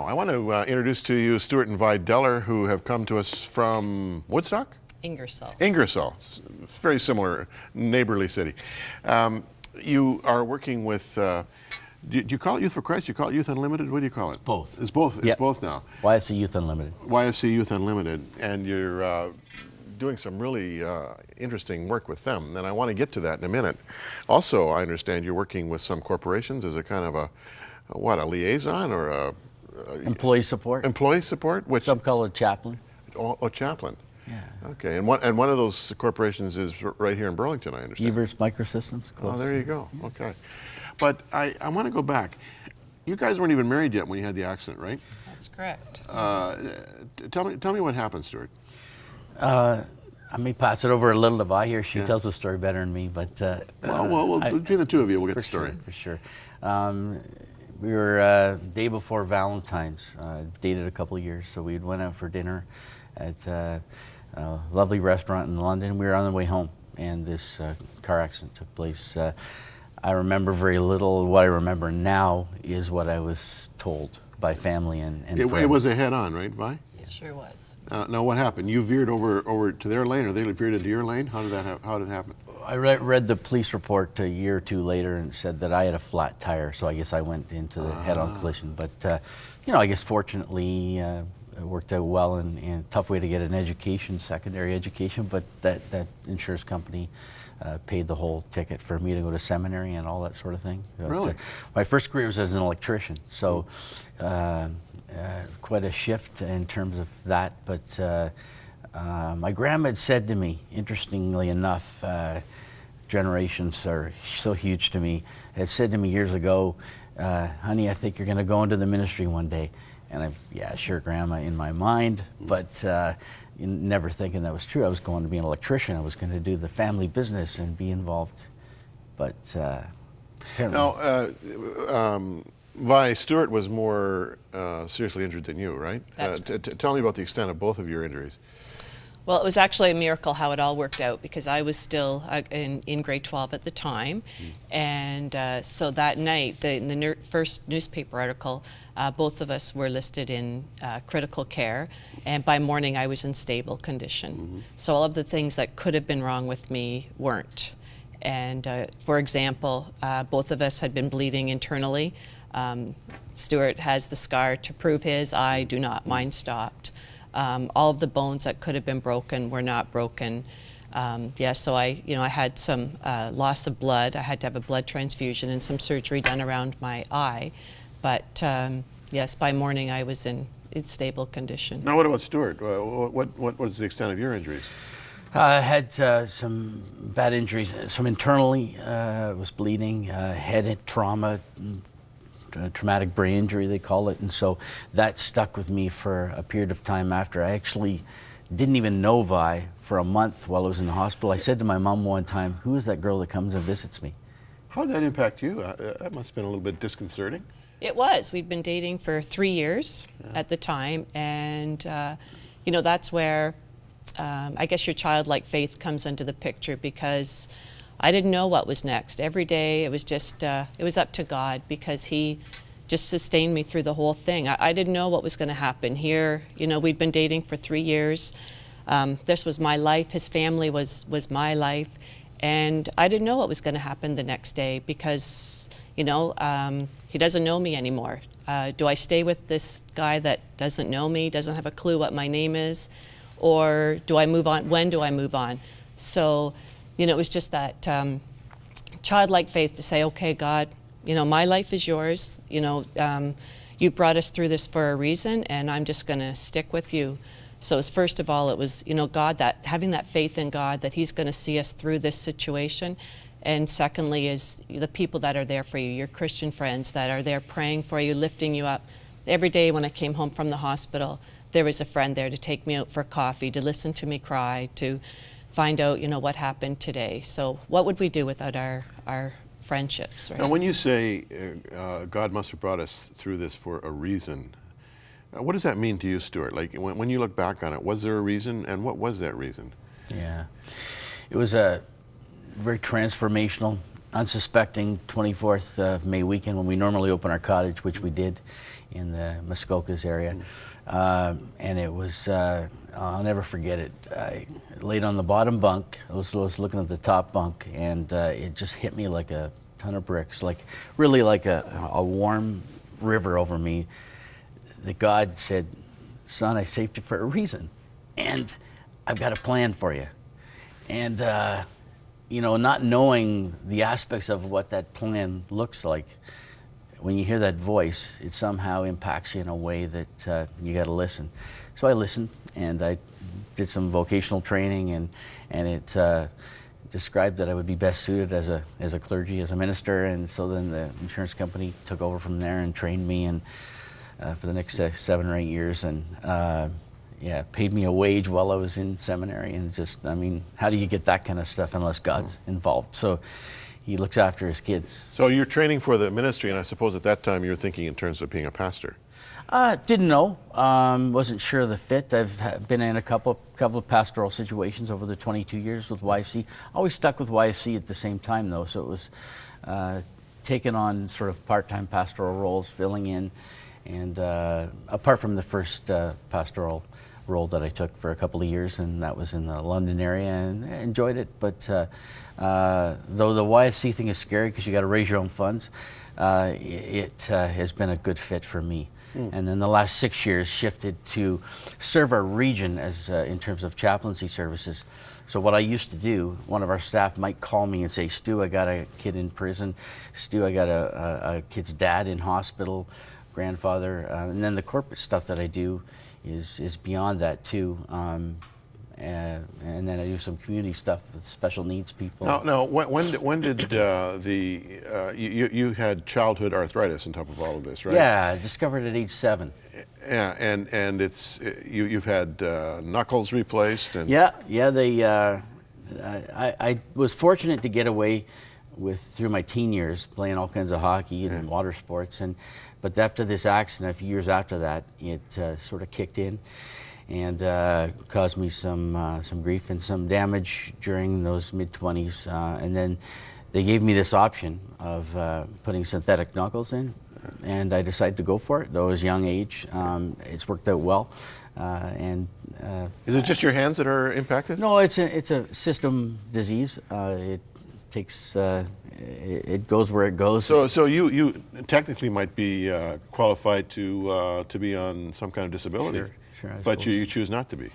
I want to introduce to you Stewart and Vi who have come to us from Woodstock? Ingersoll. Ingersoll, very similar neighborly city. You are working with, do you call it Youth for Christ? Do you call it Youth Unlimited? What do you call it? Both. It's both. It's Yep. both now. YFC Youth Unlimited. YFC Youth Unlimited, and you're doing some really interesting work with them, and I want to get to that in a minute. Also, I understand you're working with some corporations as a kind of a liaison or a Employee support. employee support, which Some call it chaplain. oh, chaplain. Yeah. Okay, and one of those corporations is right here in Burlington, I understand. Evers Microsystems. Close. Oh, there you go. Okay, but I want to go back. You guys weren't even married yet when you had the accident, right? That's correct. Tell me what happened, Stewart. I may pass it over a little to Vi here. She tells the story better than me, but Well, between the two of you, we'll get the story. For sure. We were day before Valentine's. Dated a couple of years, so we went out for dinner at a lovely restaurant in London. We were on the way home, and this car accident took place. I remember very little. What I remember now is what I was told by family and friends. It was a head-on, right, Vi? It sure was. Now, what happened? You veered over to their lane, or they veered into your lane? How did that How did it happen? I read the police report a year or two later and said that I had a flat tire, so I guess I went into the head-on collision. But, I guess fortunately it worked out well, and tough way to get an education, secondary education, but that insurance company paid the whole ticket for me to go to seminary and all that sort of thing. Really? My first career was as an electrician, so quite a shift in terms of that. But my grandma had said to me, interestingly enough, generations are so huge to me, had said to me years ago, honey, I think you're going to go into the ministry one day. And yeah, sure, Grandma, in my mind, but never thinking that was true. I was going to be an electrician. I was going to do the family business and be involved. But Now, Vi, Stewart was more seriously injured than you, right? That's tell me about the extent of both of your injuries. Well, it was actually a miracle how it all worked out, because I was still in grade 12 at the time. And so that night, in the first newspaper article, both of us were listed in critical care. And by morning, I was in stable condition. So all of the things that could have been wrong with me weren't. And for example, both of us had been bleeding internally. Stewart has the scar to prove his. I do not. Mine stopped. All of the bones that could have been broken were not broken. So I had some loss of blood. I had to have a blood transfusion and some surgery done around my eye. But yes, by morning I was in stable condition. Now, what about Stewart? What was the extent of your injuries? I had some bad injuries, some internally. Was bleeding, head trauma, traumatic brain injury, they call it, and so that stuck with me for a period of time after. I actually didn't even know Vi for a month while I was in the hospital. I said to my mom one time, "Who is that girl that comes and visits me?" How did that impact you? That must have been a little bit disconcerting. It was. We'd been dating for 3 years at the time, and that's where I guess your childlike faith comes into the picture, because I didn't know what was next. Every day it was just, it was up to God, because He just sustained me through the whole thing. I didn't know what was going to happen. Here, we'd been dating for 3 years. This was my life. His family was my life. And I didn't know what was going to happen the next day, because, he doesn't know me anymore. Do I stay with this guy that doesn't know me, doesn't have a clue what my name is? Or do I move on? When do I move on? So, it was just that childlike faith to say, okay, God, my life is yours. You brought us through this for a reason, and I'm just going to stick with you. So first of all, it was, God, having that faith in God that He's going to see us through this situation. And secondly is the people that are there for you, your Christian friends that are there praying for you, lifting you up. Every day when I came home from the hospital, there was a friend there to take me out for coffee, to listen to me cry, to find out, what happened today. So what would we do without our friendships, right? Now, when you say God must have brought us through this for a reason, what does that mean to you, Stewart? Like, when you look back on it, was there a reason, and what was that reason? Yeah, it was a very transformational unsuspecting 24th of May weekend when we normally open our cottage, which we did in the Muskokas area. And it was, I'll never forget it. I laid on the bottom bunk. I was looking at the top bunk, and it just hit me like a ton of bricks, like really like a warm river over me. That God said, "Son, I saved you for a reason, and I've got a plan for you." And you know, not knowing the aspects of what that plan looks like, when you hear that voice, it somehow impacts you in a way that you got to listen. So I listened, and I did some vocational training, and it described that I would be best suited as a clergy, as a minister. And so then the insurance company took over from there and trained me, and for the next 7 or 8 years, and yeah, paid me a wage while I was in seminary. And just, I mean, how do you get that kind of stuff unless God's involved? So he looks after his kids. So you're training for the ministry, and I suppose at that time you were thinking in terms of being a pastor. Didn't know. Wasn't sure of the fit. I've been in a couple of pastoral situations over the 22 years with YFC. Always stuck with YFC at the same time, though. So it was taking on sort of part-time pastoral roles, filling in, and apart from the first pastoral role that I took for a couple of years, and that was in the London area, and I enjoyed it. But though the YFC thing is scary because you got to raise your own funds, it has been a good fit for me. And then the last 6 years shifted to serve our region as in terms of chaplaincy services. So what I used to do, one of our staff might call me and say, "Stu, I got a kid in prison. Stu, I got a kid's dad in hospital, grandfather." And then the corporate stuff that I do is beyond that too. And then I do some community stuff with special needs people. Now, when did you had childhood arthritis on top of all of this, right? Yeah, I discovered at age 7. Yeah, and it's you've had knuckles replaced, and Yeah. They I was fortunate to get away through my teen years playing all kinds of hockey and water sports, but after this accident, a few years after that, it sort of kicked in and caused me some grief and some damage during those mid-20s. And then they gave me this option of putting synthetic knuckles in, and I decided to go for it, though it was a young age. It's worked out well. Is it just your hands that are impacted? No, it's a system disease. It takes it goes where it goes. So you technically might be qualified to be on some kind of disability. Sure, but you choose not to be.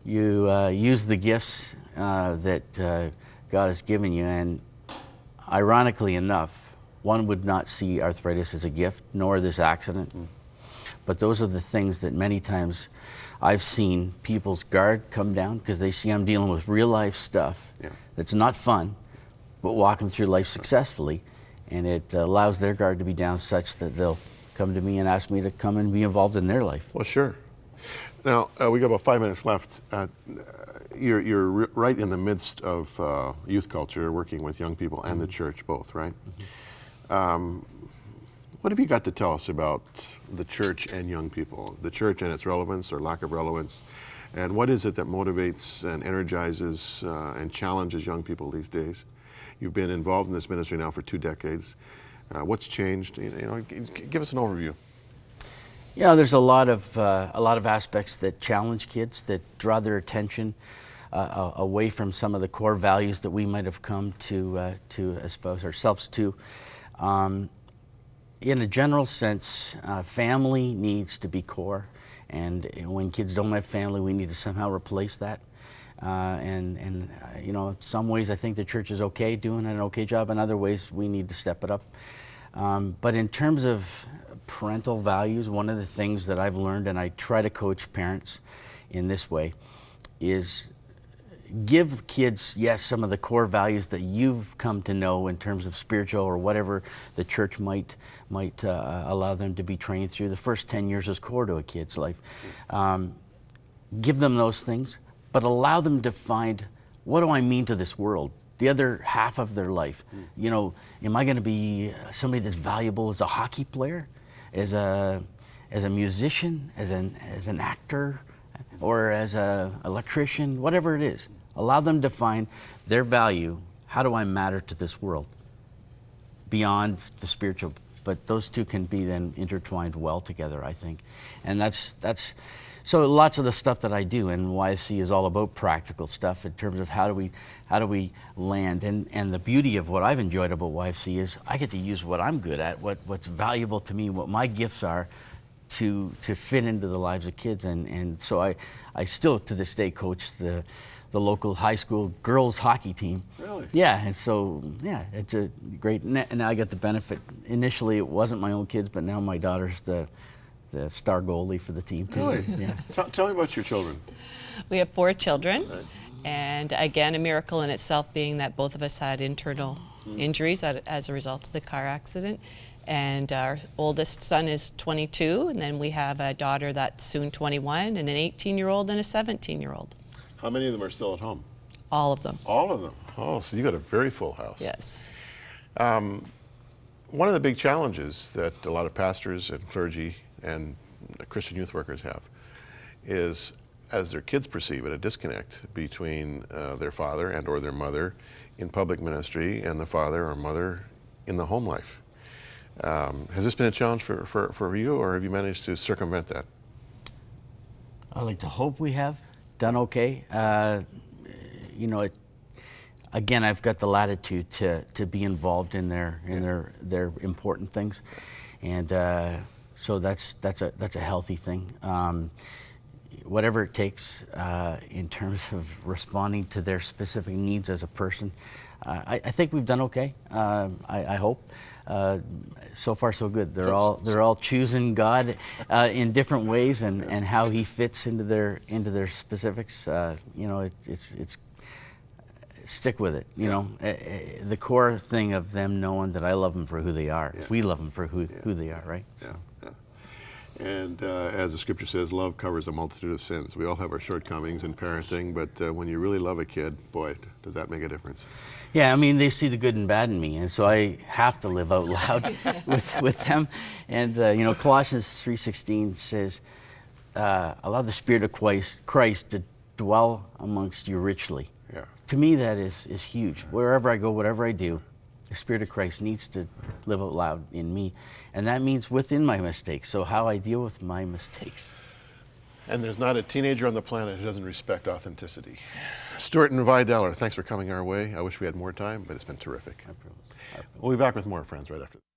You use the gifts that God has given you, and ironically enough, one would not see arthritis as a gift, nor this accident. But those are the things that many times I've seen people's guard come down because they see I'm dealing with real life stuff that's not fun, but walking through life successfully, and it allows their guard to be down such that they'll come to me and ask me to come and be involved in their life. Well, sure. Now, we got about 5 minutes left. You're right in the midst of youth culture, working with young people and the church both, right? What have you got to tell us about the church and young people, the church and its relevance or lack of relevance, and what is it that motivates and energizes and challenges young people these days? You've been involved in this ministry now for 2 decades. What's changed? You know, give us an overview. Yeah, there's a lot of aspects that challenge kids, that draw their attention away from some of the core values that we might have come to espouse ourselves to. In a general sense, family needs to be core, and when kids don't have family, we need to somehow replace that. And you know, in some ways I think the church is okay, doing an okay job. In other ways, we need to step it up. But in terms of parental values, one of the things that I've learned, and I try to coach parents in this way, is give kids, yes, some of the core values that you've come to know in terms of spiritual or whatever the church might allow them to be trained through. The first 10 years is core to a kid's life. Give them those things, but allow them to find, what do I mean to this world? The other half of their life. You know, am I going to be somebody that's valuable as a hockey player, as a musician, as an actor, or as an electrician, whatever it is? Allow them to find their value how do I matter to this world beyond the spiritual? But those two can be then intertwined well together, I think. And that's so lots of the stuff that I do in YFC is all about practical stuff in terms of how do we land. And the beauty of what I've enjoyed about YFC is I get to use what I'm good at, what's valuable to me, what my gifts are, to fit into the lives of kids. And so I still to this day coach the local high school girls hockey team. Really? Yeah, and so, yeah, it's a great, and now I get the benefit. Initially, it wasn't my own kids, but now my daughter's the star goalie for the team, too. Really? Yeah. Tell me about your children. We have 4 children, Right. and again, a miracle in itself being that both of us had internal injuries as a result of the car accident. And our oldest son is 22, and then we have a daughter that's soon 21, and an 18-year-old and a 17-year-old. How many of them are still at home? All of them. All of them. Oh, so you got a very full house. Yes. One of the big challenges that a lot of pastors and clergy and Christian youth workers have is, as their kids perceive it, a disconnect between their father and or their mother in public ministry and the father or mother in the home life. Has this been a challenge for you, or have you managed to circumvent that? I like to hope we have done okay. You know, again, I've got the latitude to be involved in their important things, and so that's a healthy thing. Whatever it takes in terms of responding to their specific needs as a person, I think we've done okay. I hope. So far, so good. They're all choosing God in different ways, and how He fits into their specifics. You know, it's stick with it. You know, the core thing of them knowing that I love them for who they are. Yeah. We love them for who they are, right? Yeah. And as the scripture says, love covers a multitude of sins. We all have our shortcomings in parenting, but when you really love a kid, boy, does that make a difference. Yeah, I mean, they see the good and bad in me, and so I have to live out loud with them. And you know, Colossians 3:16 says, allow the Spirit of Christ to dwell amongst you richly. Yeah. To me, that is huge. Wherever I go, whatever I do, the Spirit of Christ needs to live out loud in me. And that means within my mistakes, so how I deal with my mistakes. And there's not a teenager on the planet who doesn't respect authenticity. Stewart and Vi, thanks for coming our way. I wish we had more time, but it's been terrific. We'll be back with more, friends, right after this.